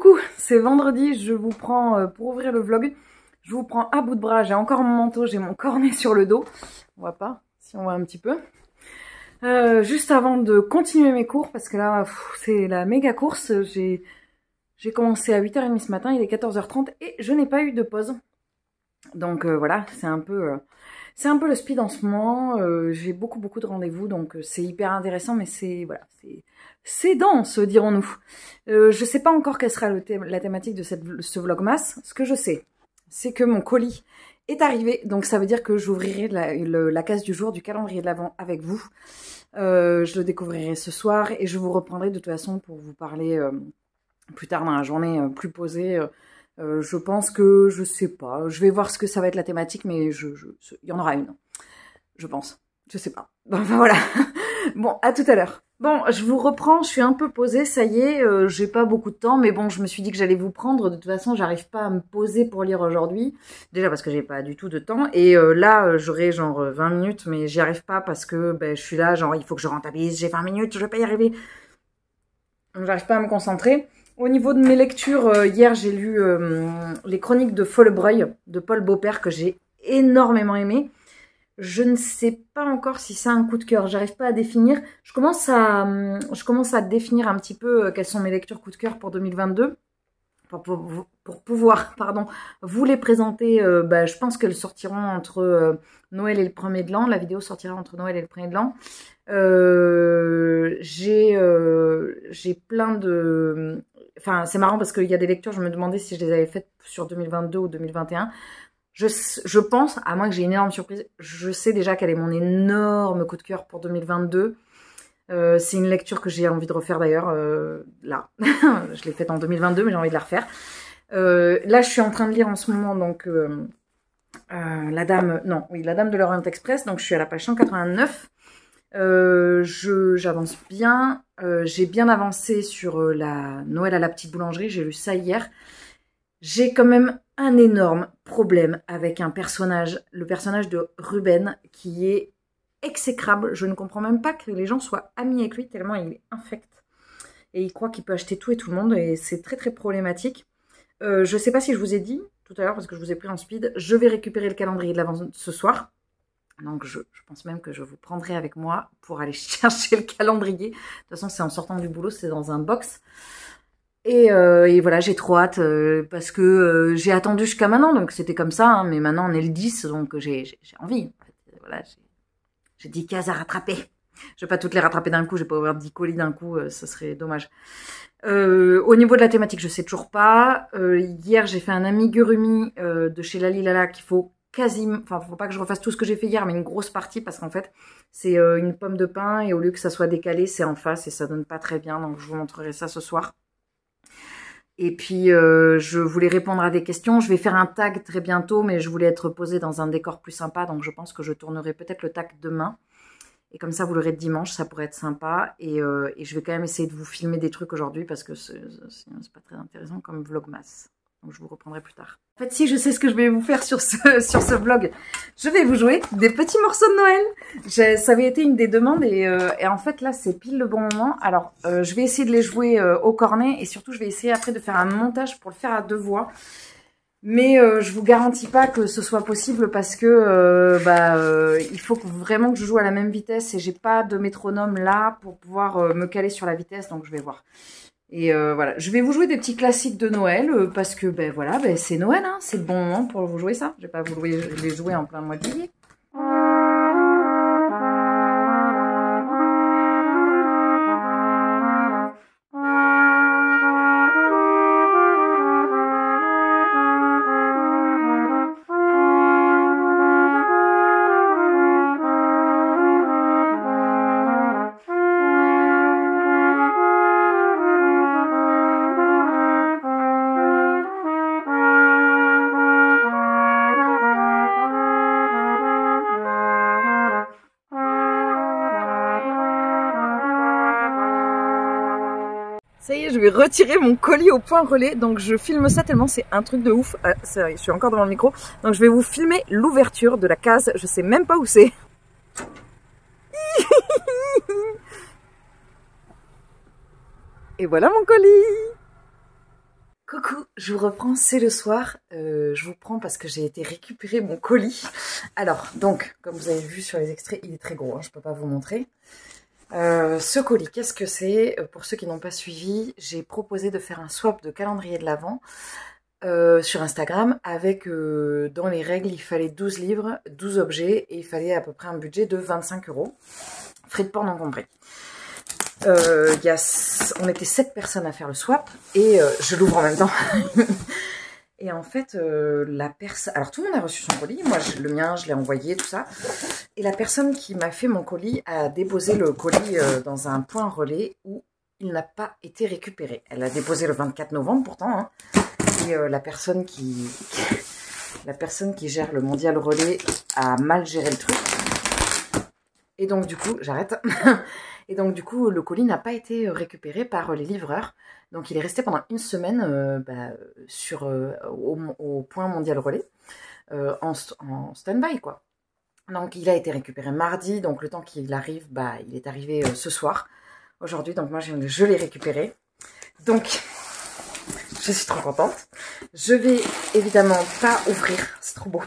Coucou, c'est vendredi, je vous prends pour ouvrir le vlog, je vous prends à bout de bras, j'ai encore mon manteau, j'ai mon cornet sur le dos, on voit pas, si on voit un petit peu. Juste avant de continuer mes cours, parce que là, c'est la méga course, j'ai commencé à 8h30 ce matin, il est 14h30 et je n'ai pas eu de pause. Donc voilà, c'est un peu le speed en ce moment, j'ai beaucoup de rendez-vous, donc c'est hyper intéressant, mais c'est voilà, c'est dense, dirons-nous. Je sais pas encore quelle sera la thématique de ce vlogmas. Ce que je sais, c'est que mon colis est arrivé, donc ça veut dire que j'ouvrirai la case du jour du calendrier de l'Avent avec vous. Je le découvrirai ce soir et je vous reprendrai de toute façon pour vous parler plus tard dans la journée, plus posée. Je pense que, je sais pas, je vais voir ce que ça va être la thématique, mais il y en aura une, je pense. Je sais pas. Enfin voilà. Bon, à tout à l'heure. Bon, je vous reprends, je suis un peu posée, ça y est, j'ai pas beaucoup de temps, mais bon, je me suis dit que j'allais vous prendre. De toute façon, j'arrive pas à me poser pour lire aujourd'hui. Déjà parce que j'ai pas du tout de temps. Et là, j'aurai genre 20 minutes, mais j'y arrive pas parce que ben, je suis là, genre, il faut que je rentabilise, j'ai 20 minutes, je vais pas y arriver. Donc j'arrive pas à me concentrer. Au niveau de mes lectures, hier, j'ai lu les chroniques de Folebreuil de Paul Beaupère que j'ai énormément aimé. Je ne sais pas encore si c'est un coup de cœur, j'arrive pas à définir. Je commence à définir un petit peu quelles sont mes lectures coup de cœur pour 2022. Pour pouvoir, pardon, vous les présenter. Je pense qu'elles sortiront entre Noël et le 1er de l'an. La vidéo sortira entre Noël et le 1er de l'an. J'ai plein de... Enfin, c'est marrant parce qu'il y a des lectures, je me demandais si je les avais faites sur 2022 ou 2021. Je pense, à moins que j'ai une énorme surprise, je sais déjà quel est mon énorme coup de cœur pour 2022. C'est une lecture que j'ai envie de refaire d'ailleurs, là. Je l'ai faite en 2022, mais j'ai envie de la refaire. Là, je suis en train de lire en ce moment, donc, La Dame de l'Orient Express, donc je suis à la page 189. J'avance bien, j'ai bien avancé sur la Noël à la petite boulangerie, j'ai lu ça hier. J'ai quand même un énorme problème avec un personnage, le personnage de Ruben, qui est exécrable. Je ne comprends même pas que les gens soient amis avec lui, tellement il est infect. Et il croit qu'il peut acheter tout et tout le monde, et c'est très problématique. Je ne sais pas si je vous ai dit tout à l'heure, parce que je vous ai pris en speed, je vais récupérer le calendrier de l'Avent ce soir. Donc je pense même que je vous prendrai avec moi pour aller chercher le calendrier. De toute façon, c'est en sortant du boulot, c'est dans un box. Et voilà, j'ai trop hâte parce que j'ai attendu jusqu'à maintenant, donc c'était comme ça, hein, mais maintenant on est le 10, donc j'ai envie. En fait. Voilà, j'ai 10 cases à rattraper. Je vais pas toutes les rattraper d'un coup, je vais pas ouvrir 10 colis d'un coup, ça serait dommage. Au niveau de la thématique, je sais toujours pas. Hier, j'ai fait un amigurumi de chez Lali Lala qu'il faut quasiment... Enfin, faut pas que je refasse tout ce que j'ai fait hier, mais une grosse partie, parce qu'en fait, c'est une pomme de pain, et au lieu que ça soit décalé, c'est en face, et ça donne pas très bien, donc je vous montrerai ça ce soir. Et puis, je voulais répondre à des questions. Je vais faire un tag très bientôt, mais je voulais être posée dans un décor plus sympa. Donc, je pense que je tournerai peut-être le tag demain. Et comme ça, vous l'aurez dimanche, ça pourrait être sympa. Et je vais quand même essayer de vous filmer des trucs aujourd'hui parce que c'est pas très intéressant comme vlogmas. Donc, je vous reprendrai plus tard. En fait, si je sais ce que je vais vous faire sur ce vlog, je vais vous jouer des petits morceaux de Noël. Ça avait été une des demandes et en fait, là, c'est pile le bon moment. Alors, je vais essayer de les jouer au cornet et surtout, je vais essayer après de faire un montage pour le faire à 2 voix. Mais je vous garantis pas que ce soit possible parce que il faut vraiment que je joue à la même vitesse et j'ai pas de métronome là pour pouvoir me caler sur la vitesse, donc je vais voir. Et voilà, je vais vous jouer des petits classiques de Noël parce que voilà, c'est Noël, hein, c'est le bon moment pour vous jouer ça. Je vais pas vous les jouer en plein mois de juillet. Ça y est, je vais retirer mon colis au point relais, donc je filme ça tellement c'est un truc de ouf. Je suis encore devant le micro, donc je vais vous filmer l'ouverture de la case, je sais même pas où c'est. Et voilà mon colis. Coucou, je vous reprends, c'est le soir. Je vous prends parce que j'ai été récupérer mon colis. Alors, donc, comme vous avez vu sur les extraits, il est très gros, hein, je ne peux pas vous montrer. Ce colis, qu'est-ce que c'est? Pour ceux qui n'ont pas suivi, j'ai proposé de faire un swap de calendrier de l'Avent sur Instagram avec, dans les règles, il fallait 12 livres, 12 objets et il fallait à peu près un budget de 25 €, frais de port non compris. On était 7 personnes à faire le swap et je l'ouvre en même temps. Et en fait, la personne... Alors tout le monde a reçu son colis, moi le mien, je l'ai envoyé, tout ça. Et la personne qui m'a fait mon colis a déposé le colis dans un point relais où il n'a pas été récupéré. Elle l'a déposé le 24 novembre pourtant, hein. Et la personne qui gère le mondial relais a mal géré le truc. Et donc du coup, j'arrête. Et donc du coup, le colis n'a pas été récupéré par les livreurs. Donc il est resté pendant une semaine au point mondial relais en stand-by quoi. Donc il a été récupéré mardi. Donc le temps qu'il arrive, il est arrivé ce soir. Aujourd'hui, donc moi je l'ai récupéré. Donc je suis trop contente. Je vais évidemment pas ouvrir. C'est trop beau.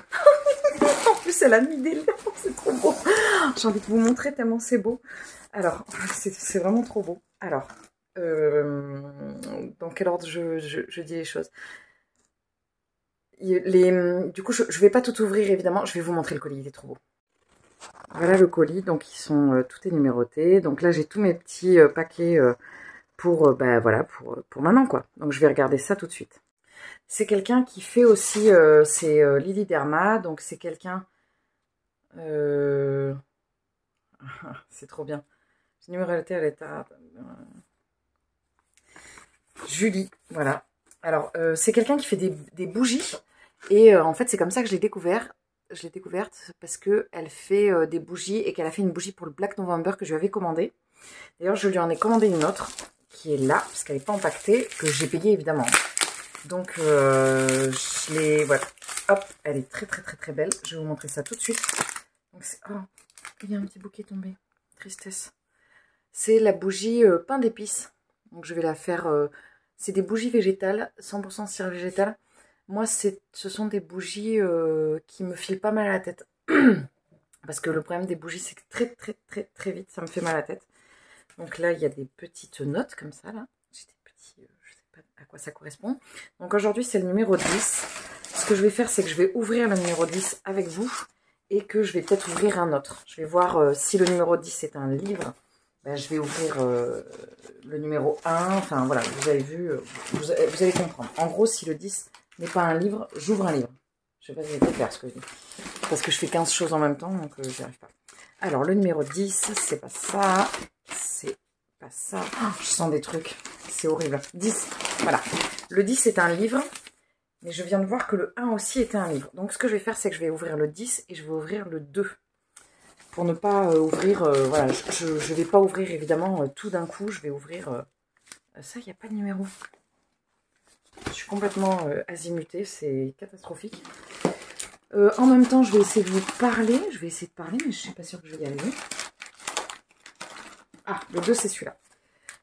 En plus, elle a mis des lèvres. C'est trop beau. J'ai envie de vous montrer tellement c'est beau. Alors, c'est vraiment trop beau. Alors, dans quel ordre je dis les choses? Du coup, je ne vais pas tout ouvrir, évidemment. Je vais vous montrer le colis, il est trop beau. Voilà le colis. Donc, tout est numéroté. Donc là, j'ai tous mes petits paquets pour maintenant, quoi. Donc, je vais regarder ça tout de suite. C'est quelqu'un qui fait aussi, c'est Lily Derma. Donc, c'est quelqu'un... c'est trop bien. Numéroté à l'état. Julie, voilà. Alors, c'est quelqu'un qui fait des bougies. Et en fait, c'est comme ça que je l'ai découvert. Je l'ai découverte parce qu'elle fait des bougies et qu'elle a fait une bougie pour le Black November que je lui avais commandé. D'ailleurs, je lui en ai commandé une autre qui est là, parce qu'elle n'est pas empaquetée, que j'ai payée évidemment. Donc, je l'ai... Voilà. Hop, elle est très très très très belle. Je vais vous montrer ça tout de suite. Donc, oh, il y a un petit bouquet tombé. Tristesse. C'est la bougie pain d'épices. Donc je vais la faire... c'est des bougies végétales, 100% cire végétale. Moi, ce sont des bougies qui me filent pas mal à la tête. Parce que le problème des bougies, c'est que très très très très vite, ça me fait mal à la tête. Donc là, il y a des petites notes comme ça, là. J'ai des petits... je sais pas à quoi ça correspond. Donc aujourd'hui, c'est le numéro 10. Ce que je vais faire, c'est que je vais ouvrir le numéro 10 avec vous. Et que je vais peut-être ouvrir un autre. Je vais voir si le numéro 10 est un livre. Je vais ouvrir le numéro 1. Enfin, voilà, vous avez vu, vous allez comprendre. En gros, si le 10 n'est pas un livre, j'ouvre un livre. Je ne sais pas si c'est clair ce que je dis. Parce que je fais 15 choses en même temps, donc j'y arrive pas. Alors, le numéro 10, c'est pas ça. C'est pas ça. Oh, je sens des trucs. C'est horrible. 10, voilà. Le 10 est un livre. Mais je viens de voir que le 1 aussi était un livre. Donc, ce que je vais faire, c'est que je vais ouvrir le 10 et je vais ouvrir le 2. Pour ne pas ouvrir... voilà, je ne vais pas ouvrir, évidemment, tout d'un coup. Je vais ouvrir... ça, il n'y a pas de numéro. Je suis complètement azimutée. C'est catastrophique. En même temps, je vais essayer de vous parler. Je vais essayer de parler, mais je ne suis pas sûre que je vais y arriver. Ah, le 2, c'est celui-là.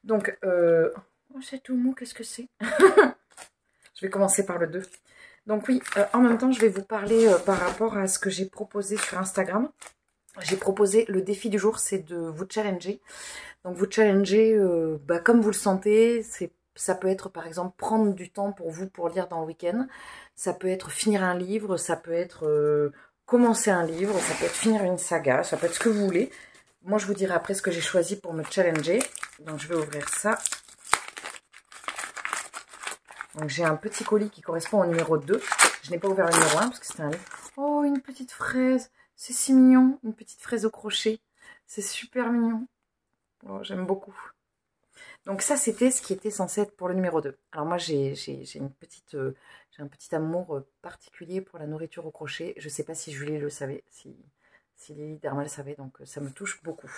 Donc, oh, c'est tout mou. Qu'est-ce que c'est? Je vais commencer par le 2. Donc oui, en même temps, je vais vous parler par rapport à ce que j'ai proposé sur Instagram. J'ai proposé le défi du jour, c'est de vous challenger. Donc vous challenger comme vous le sentez. Ça peut être par exemple prendre du temps pour vous pour lire dans le week-end. Ça peut être finir un livre, ça peut être commencer un livre, ça peut être finir une saga, ça peut être ce que vous voulez. Moi, je vous dirai après ce que j'ai choisi pour me challenger. Donc je vais ouvrir ça. Donc j'ai un petit colis qui correspond au numéro 2. Je n'ai pas ouvert le numéro 1 parce que c'était un livre. Oh, une petite fraise. C'est si mignon. Une petite fraise au crochet. C'est super mignon. Oh, j'aime beaucoup. Donc ça, c'était ce qui était censé être pour le numéro 2. Alors moi, j'ai un petit amour particulier pour la nourriture au crochet. Je ne sais pas si Julie le savait, si Lily Derma le savait. Donc ça me touche beaucoup.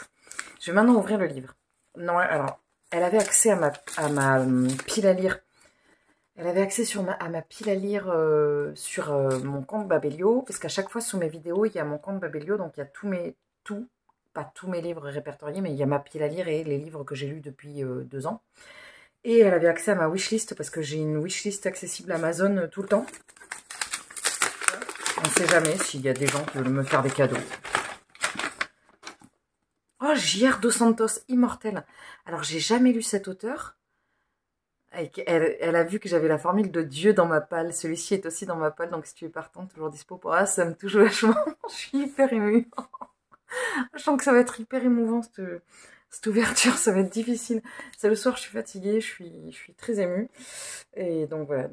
Je vais maintenant ouvrir le livre. Non, alors, elle avait accès à ma pile à lire. Elle avait accès à ma pile à lire sur mon compte Babelio, parce qu'à chaque fois sous mes vidéos, il y a mon compte Babelio, donc il y a pas tous mes livres répertoriés, mais il y a ma pile à lire et les livres que j'ai lus depuis 2 ans. Et elle avait accès à ma wishlist parce que j'ai une wishlist accessible Amazon tout le temps. On ne sait jamais s'il y a des gens qui veulent me faire des cadeaux. Oh, J.R. Dos Santos, Immortel. Alors, j'ai jamais lu cet auteur. Elle a vu que j'avais la formule de Dieu dans ma palle. Celui-ci est aussi dans ma palle, donc si tu es partant, toujours dispo pour ça me touche vachement. Je suis hyper émue. Je sens que ça va être hyper émouvant, cette ouverture, ça va être difficile. C'est le soir, je suis fatiguée, je suis très émue. Et donc voilà,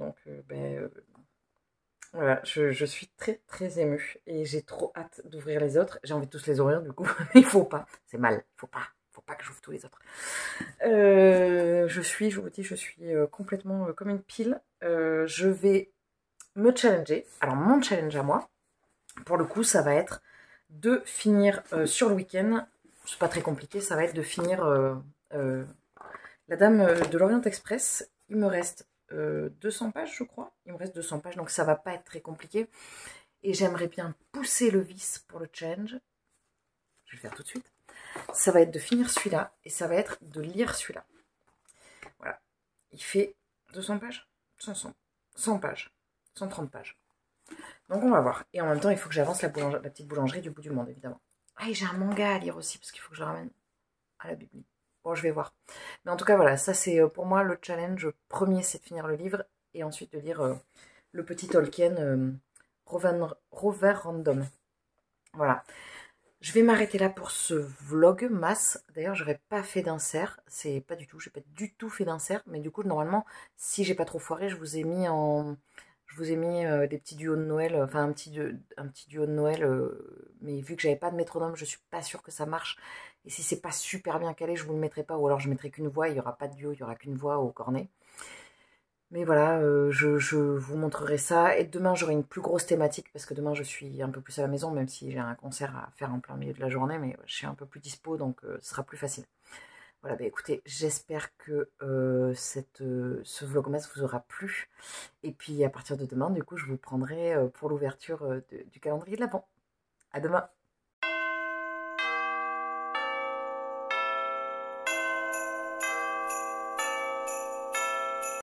voilà, je suis très très émue. Et j'ai trop hâte d'ouvrir les autres. J'ai envie de tous les ouvrir du coup, mais il faut pas. C'est mal, il faut pas que j'ouvre tous les autres. Je vous dis, je suis complètement comme une pile. Je vais me challenger. Alors mon challenge à moi, pour le coup, ça va être de finir sur le week-end. C'est pas très compliqué, ça va être de finir La Dame de l'Orient Express. Il me reste 200 pages, je crois. Il me reste 200 pages, donc ça va pas être très compliqué. Et j'aimerais bien pousser le vice pour le challenge. Je vais le faire tout de suite. Ça va être de finir celui-là et ça va être de lire celui-là. Voilà. Il fait 200 pages 100 pages. 130 pages. Donc on va voir. Et en même temps, il faut que j'avance la petite boulangerie du bout du monde, évidemment. Ah, et j'ai un manga à lire aussi, parce qu'il faut que je le ramène à la Bible. Bon, je vais voir. Mais en tout cas, voilà, ça c'est pour moi le challenge premier, c'est de finir le livre, et ensuite de lire le petit Tolkien, Rover Random. Voilà. Je vais m'arrêter là pour ce vlog masse. D'ailleurs, j'aurais pas fait d'insert. C'est pas du tout, j'ai pas du tout fait d'insert. Mais du coup, normalement, si j'ai pas trop foiré, je vous ai mis des petits duos de Noël, enfin un petit duo de Noël, mais vu que j'avais pas de métronome, je suis pas sûre que ça marche. Et si c'est pas super bien calé, je vous le mettrai pas, ou alors je mettrai qu'une voix, il y aura pas de duo, il y aura qu'une voix au cornet. Mais voilà, je vous montrerai ça. Et demain, j'aurai une plus grosse thématique, parce que demain, je suis un peu plus à la maison, même si j'ai un concert à faire en plein milieu de la journée, mais je suis un peu plus dispo, donc ce sera plus facile. Voilà, bah écoutez, j'espère que ce vlogmas vous aura plu. Et puis, à partir de demain, du coup, je vous prendrai pour l'ouverture du calendrier de l'Avent. À demain!